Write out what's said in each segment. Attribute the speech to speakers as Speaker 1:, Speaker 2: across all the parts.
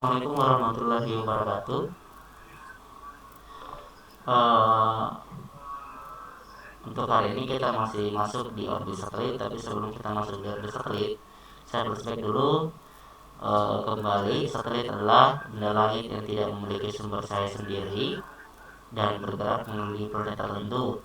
Speaker 1: Assalamualaikum warahmatullahi wabarakatuh. Eh, untuk hari ini kita masih masuk di orbit satelit, tapi sebelum kita masuk di orbit satelit, saya flashback dulu. Kembali, satelit adalah benda langit yang tidak memiliki sumber cahaya sendiri dan bergerak mengelilingi planet tertentu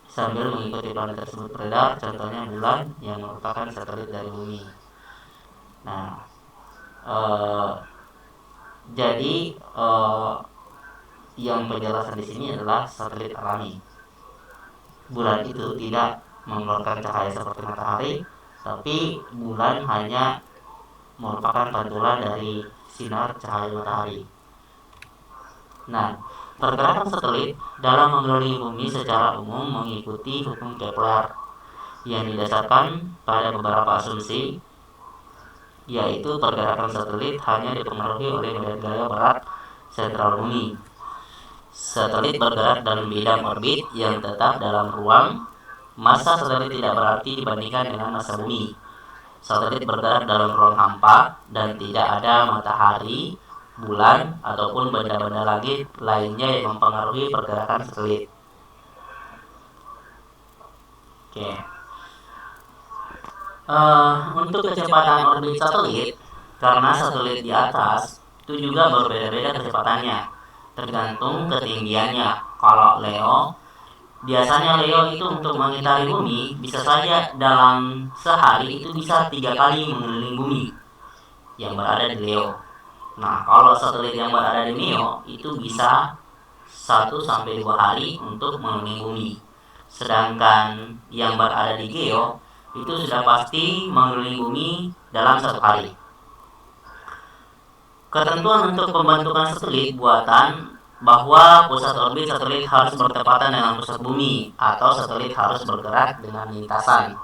Speaker 1: sambil mengikuti planet tersebut beredar, contohnya bulan yang merupakan satelit dari bumi. Nah, eh, jadi yang penjelasan di sini adalah satelit alami. Bulan itu tidak mengeluarkan cahaya seperti matahari, tapi bulan hanya merupakan pantulan dari sinar cahaya matahari. Nah, pergerakan satelit dalam mengelilingi bumi secara umum mengikuti hukum Kepler yang didasarkan pada beberapa asumsi, yaitu pergerakan satelit hanya dipengaruhi oleh medan gaya barat sentral bumi. Satelit bergerak dalam bidang orbit yang tetap dalam ruang. Massa satelit tidak berarti dibandingkan dengan massa bumi. Satelit bergerak dalam ruang hampa dan tidak ada matahari, bulan, ataupun benda-benda langit lainnya yang mempengaruhi pergerakan satelit. Oke. Untuk kecepatan orbit satelit, karena satelit di atas itu juga berbeda-beda kecepatannya, tergantung ketinggiannya. Kalau biasanya Leo itu untuk mengitari bumi bisa saja dalam sehari itu bisa 3 kali mengelilingi bumi yang berada di Leo. Nah, kalau satelit yang berada di Neo itu bisa 1 sampai 2 hari untuk mengelilingi bumi. Sedangkan yang berada di Geo itu sudah pasti mengelilingi bumi dalam 1 hari. Ketentuan untuk pembentukan satelit buatan bahwa pusat orbit satelit harus bertepatan dengan pusat bumi atau satelit harus bergerak dengan lintasan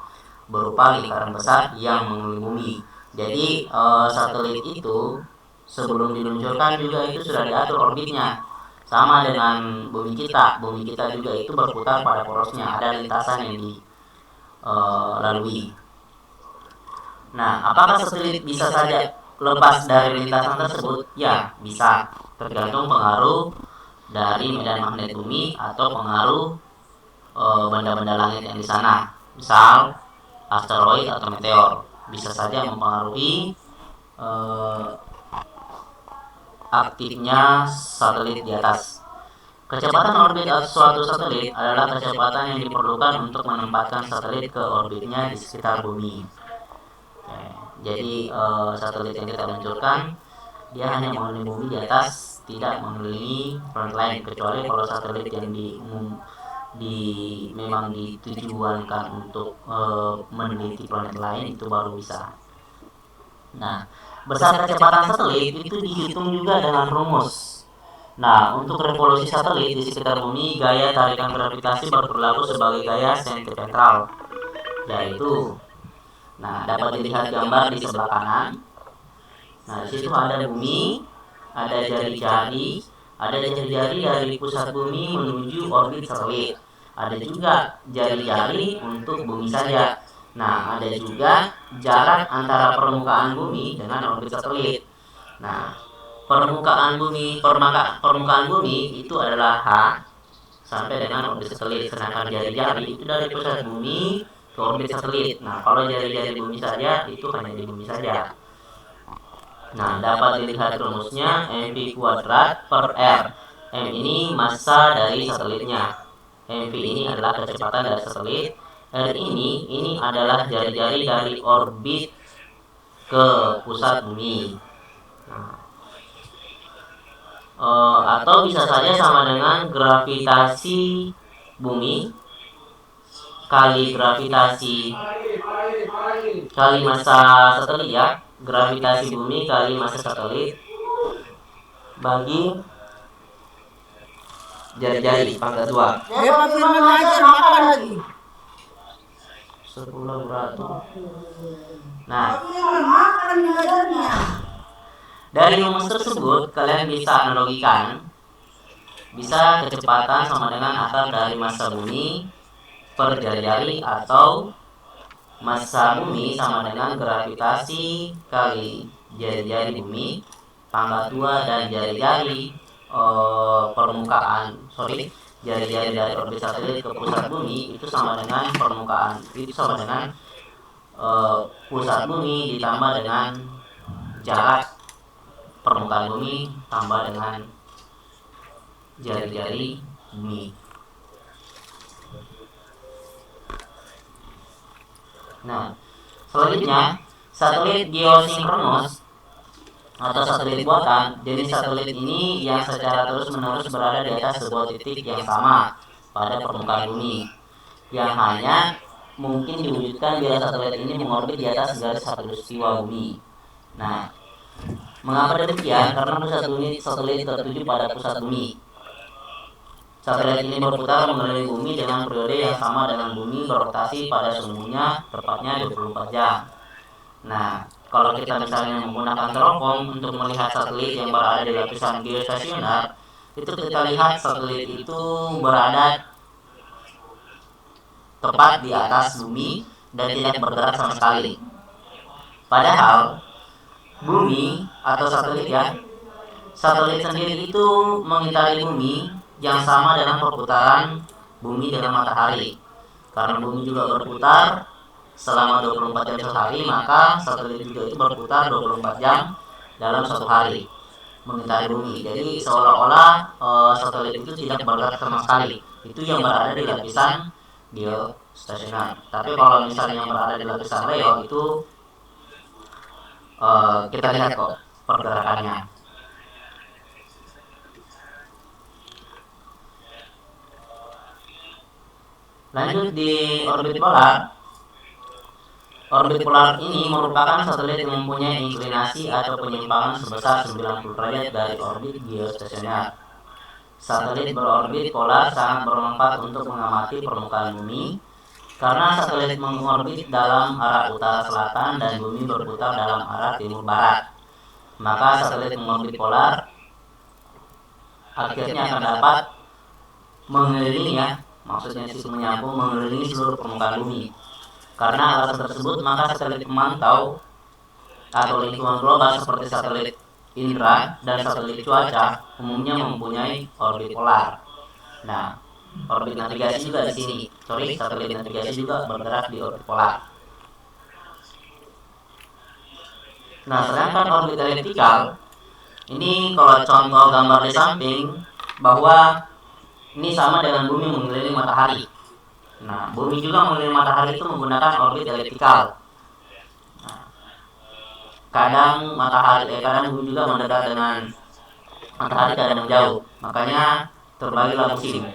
Speaker 1: berupa lingkaran besar yang mengelilingi bumi. Jadi satelit itu sebelum diluncurkan juga itu sudah diatur orbitnya sama dengan bumi kita. Bumi kita juga itu berputar pada porosnya, ada lintasan yang dilalui. Nah, apakah satelit bisa saja lepas dari lintasan tersebut? Ya, bisa. Tergantung pengaruh dari medan magnet bumi atau pengaruh benda-benda langit yang di sana. Misal asteroid atau meteor bisa saja mempengaruhi aktifnya satelit di atas. Kecepatan orbit suatu satelit adalah kecepatan yang diperlukan untuk menempatkan satelit ke orbitnya di sekitar bumi. Jadi satelit yang kita luncurkan dia hanya mengelilingi bumi di atas, tidak mengelilingi planet lain, kecuali kalau satelit yang memang ditujuankan untuk meneliti planet lain itu baru bisa. Nah, besar kecepatan satelit itu dihitung juga dengan rumus. Nah, untuk revolusi satelit di sekitar bumi, gaya tarikan gravitasi berlaku sebagai gaya sentipetral, yaitu, nah, dapat dilihat gambar di sebelah kanan. Nah, di situ ada bumi, ada jari-jari, dari pusat bumi menuju orbit satelit. Ada juga jari-jari untuk bumi saja. Nah, ada juga jarak antara permukaan bumi dengan orbit satelit. Nah, permukaan bumi itu adalah H sampai dengan orbit satelit, sedangkan jari-jari itu dari pusat bumi ke orbit satelit. Nah, kalau jari-jari bumi saja itu hanya di bumi saja. Nah, dapat dilihat rumusnya mv kuadrat per r. M ini massa dari satelitnya. Mv ini adalah kecepatan dari satelit. R ini adalah jari-jari dari orbit ke pusat bumi. Nah, atau bisa saja sama dengan gravitasi bumi kali gravitasi kali massa satelit, ya, gravitasi bumi kali massa satelit bagi jari-jari pangkat 2. Sepuluh beratus. Nah, dari rumus tersebut kalian bisa analogikan, bisa kecepatan sama dengan akar dari massa bumi per jari-jari atau Massa bumi sama dengan gravitasi kali jari-jari bumi pangkat 2 dan jari-jari jari-jari dari orbit satelit ke pusat bumi itu sama dengan pusat bumi ditambah dengan jarak permukaan bumi tambah dengan jari-jari bumi. Nah, selanjutnya satelit geosinkronus atau satelit buatan. Jenis satelit ini yang secara terus-menerus berada di atas sebuah titik yang sama pada permukaan bumi, yang hanya mungkin diwujudkan bila satelit ini mengorbit di atas garis khatulistiwa bumi. Nah, mengapa demikian? Karena pusat bumi satelit tertuju pada pusat bumi. Satelit ini berputar mengelilingi bumi dengan periode yang sama dengan bumi berotasi pada sumbunya, tepatnya 24 jam. Nah, kalau kita misalnya menggunakan teropong untuk melihat satelit yang berada di lapisan geostasioner, itu kita lihat satelit itu berada tepat di atas bumi dan tidak bergerak sama sekali. Padahal bumi atau satelit sendiri itu mengitari bumi yang sama dengan perputaran bumi dengan matahari. Karena bumi juga berputar selama 24 jam sehari, maka satelit juga itu berputar 24 jam dalam satu hari mengitari bumi. Jadi seolah-olah satelit itu tidak bergerak sama sekali. Itu yang berada di lapisan geostasioner. Tapi kalau misalnya yang berada di lapisan Leo itu kita lihat kok pergerakannya. Lanjut di orbit polar. Orbit polar ini merupakan satelit yang mempunyai inklinasi atau penyimpangan sebesar 90 derajat dari orbit geostasioner. Satelit berorbit polar sangat bermanfaat untuk mengamati permukaan bumi karena satelit mengorbit dalam arah utara selatan dan bumi berputar dalam arah timur barat. Maka satelit mengorbit polar akhirnya akan dapat mengelilingi mengelilingi seluruh permukaan bumi. Karena alasan tersebut, maka satelit pemantau atau lingkungan global seperti satelit Indra dan satelit cuaca umumnya mempunyai orbit polar. Nah, orbit navigasi juga di sini. Satelit navigasi juga bergerak di orbit polar. Nah, sedangkan orbit eliptikal ini kalau contoh gambar di samping bahwa ini sama dengan bumi mengelilingi matahari. Nah, bumi juga mengelilingi matahari itu menggunakan orbit eliptikal. Nah, kadang bumi juga mendekat dengan matahari, kadang menjauh. Makanya terbagilah musim.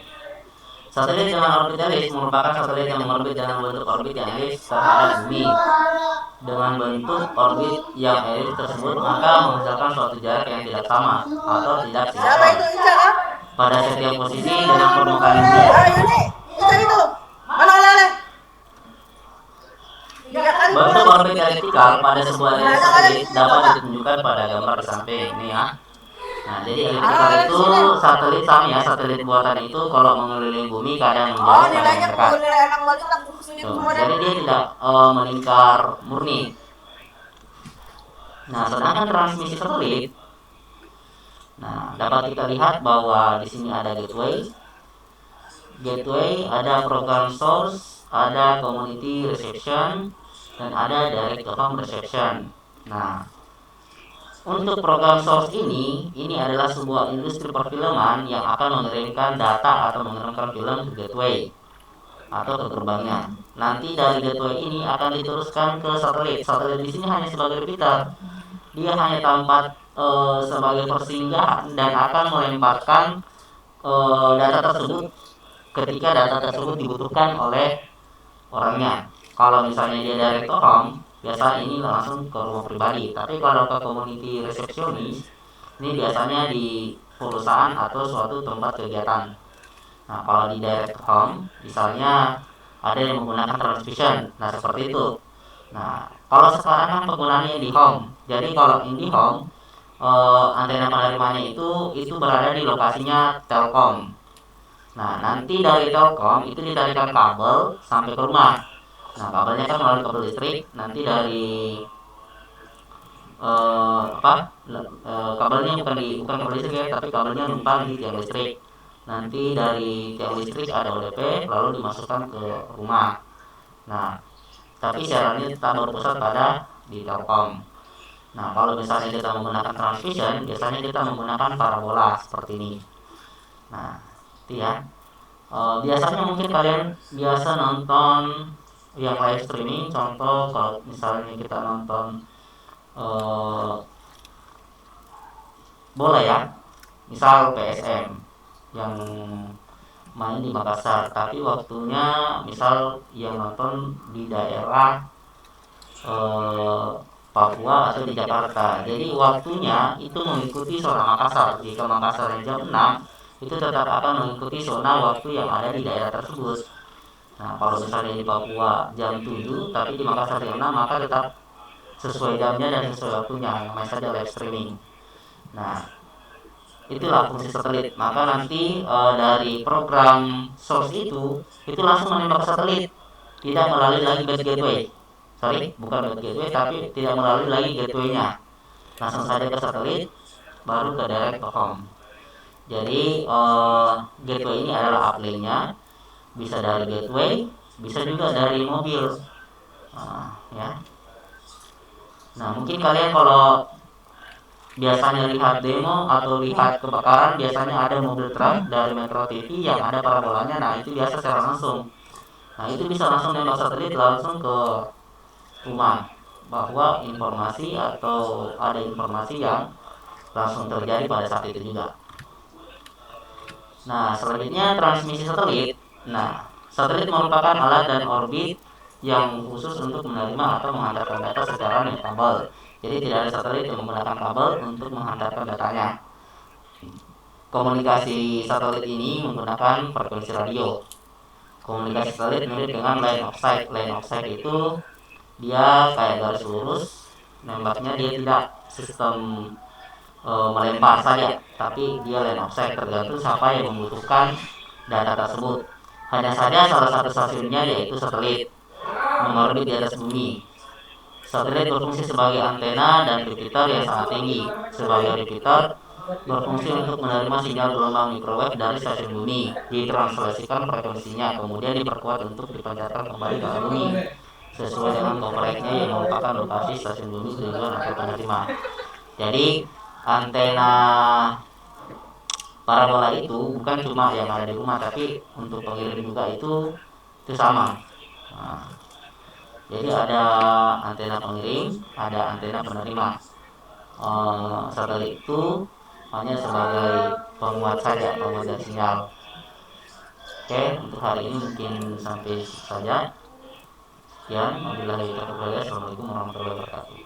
Speaker 1: Satelit dengan orbit elips merupakan satelit yang mengorbit dengan bentuk orbit yang elips terhadap bumi. Dengan bentuk orbit yang elips tersebut, maka menghasilkan suatu jarak yang tidak sama atau tidak sinkron pada setiap posisi dengan permukaan bumi. Bentuk orbit eliptikal pada sebuah satelit dapat ditunjukkan pada gambar di samping ini ya. Nah, jadi eliptikal itu satelit buatan itu kalau mengelilingi bumi kadang menjauh, kadang mendekat. Jadi dia tidak melingkar murni. Nah, sedangkan transmisi satelit, nah dapat kita lihat bahwa di sini ada gateway, ada program source, ada community reception, dan ada direct to home reception. Nah, untuk program source ini adalah sebuah industri perfilman yang akan mengirimkan data atau mengirimkan film ke gateway atau ke gerbangnya. Nanti dari gateway ini akan diteruskan ke satelit. Satelit di sini hanya sebagai repeater. Dia hanya tempat sebagai persinggahan dan akan melemparkan data tersebut ketika data tersebut dibutuhkan oleh orangnya. Kalau misalnya dia direct to home, biasa ini langsung ke rumah pribadi. Tapi kalau ke community receptionist, ini biasanya di perusahaan atau suatu tempat kegiatan. Nah, kalau di direct to home, misalnya ada yang menggunakan transmission. Nah, seperti itu. Nah, kalau sekarang kan penggunaannya di home. Jadi kalau di home, antena penerimanya itu berada di lokasinya Telkom. Nah, nanti dari Telkom itu ditarikan kabel sampai ke rumah. Nah, kabelnya kan melalui kabel listrik, nanti dari kabelnya bukan kabel listrik ya, tapi kabelnya numpang di tiang listrik. Nanti dari tiang listrik ada ODP, lalu dimasukkan ke rumah. Nah, tapi siarannya tetap berpusat pada di Telkom. Nah, kalau misalnya kita menggunakan transmission, biasanya kita menggunakan parabola seperti ini. Nah, itu ya. Biasanya mungkin kalian biasa nonton yang live streaming, contoh kalau misalnya kita nonton bola ya, misal PSM yang main di Makassar, tapi waktunya misal yang nonton di daerah eh, Papua atau di Jakarta. Jadi waktunya itu mengikuti zona Makassar. Jika Makassar jam 6, itu tetap akan mengikuti zona waktu yang ada di daerah tersebut. Nah, kalau misalnya di Papua jam 7, tapi di Makassar jam 6, maka tetap sesuai jamnya dan sesuai waktunya, namanya saja live streaming. Nah, itulah fungsi satelit. Maka nanti dari program source itu langsung menembak satelit, tidak melalui lagi base gateway. Sorry, bukan base gateway, tapi tidak melalui lagi gateway-nya. Langsung saja ke satelit, baru ke direct to home. Jadi gateway ini adalah uplink-nya, bisa dari gateway, bisa juga dari mobil. Ya. Nah, mungkin kalian kalau biasanya lihat demo atau lihat kebakaran, biasanya ada mobil truk dari Metro TV yang ada parabolanya. Nah, itu biasa secara langsung. Nah, itu bisa langsung nembak satelit langsung ke rumah bahwa informasi atau ada informasi yang langsung terjadi pada saat itu juga. Nah, selanjutnya transmisi satelit. Nah, satelit merupakan alat dan orbit yang khusus untuk menerima atau menghantarkan data secara kabel. Jadi tidak ada satelit yang menggunakan kabel untuk menghantarkan datanya. Komunikasi satelit ini menggunakan frekuensi radio. Komunikasi satelit mirip dengan line of sight. Line of sight itu dia kayak garis lurus, nembaknya dia tidak sistem melempar saja, tapi dia line of sight, tergantung siapa yang membutuhkan data tersebut. Hanya saja salah satu stasiunnya yaitu satelit mengorbit di atas bumi. Satelit berfungsi sebagai antena dan repeater yang sangat tinggi. Sebagai repeater, berfungsi untuk menerima sinyal gelombang microwave dari stasiun bumi, ditranslasikan frekuensinya, kemudian diperkuat untuk dipancarkan kembali ke bumi sesuai dengan kompleknya yang merupakan lokasi stasiun bumi tujuan atau penerima. Jadi antena parabola itu bukan cuma yang ada di rumah, tapi untuk pengirim juga itu sama. Nah, jadi ada antena pengirim, ada antena penerima. Satelit itu hanya sebagai penguat saja, penguat sinyal. Oke, untuk hari ini mungkin sampai saja. Sekian, wabillahi taufiq wal hidayah. Assalamualaikum warahmatullahi wabarakatuh.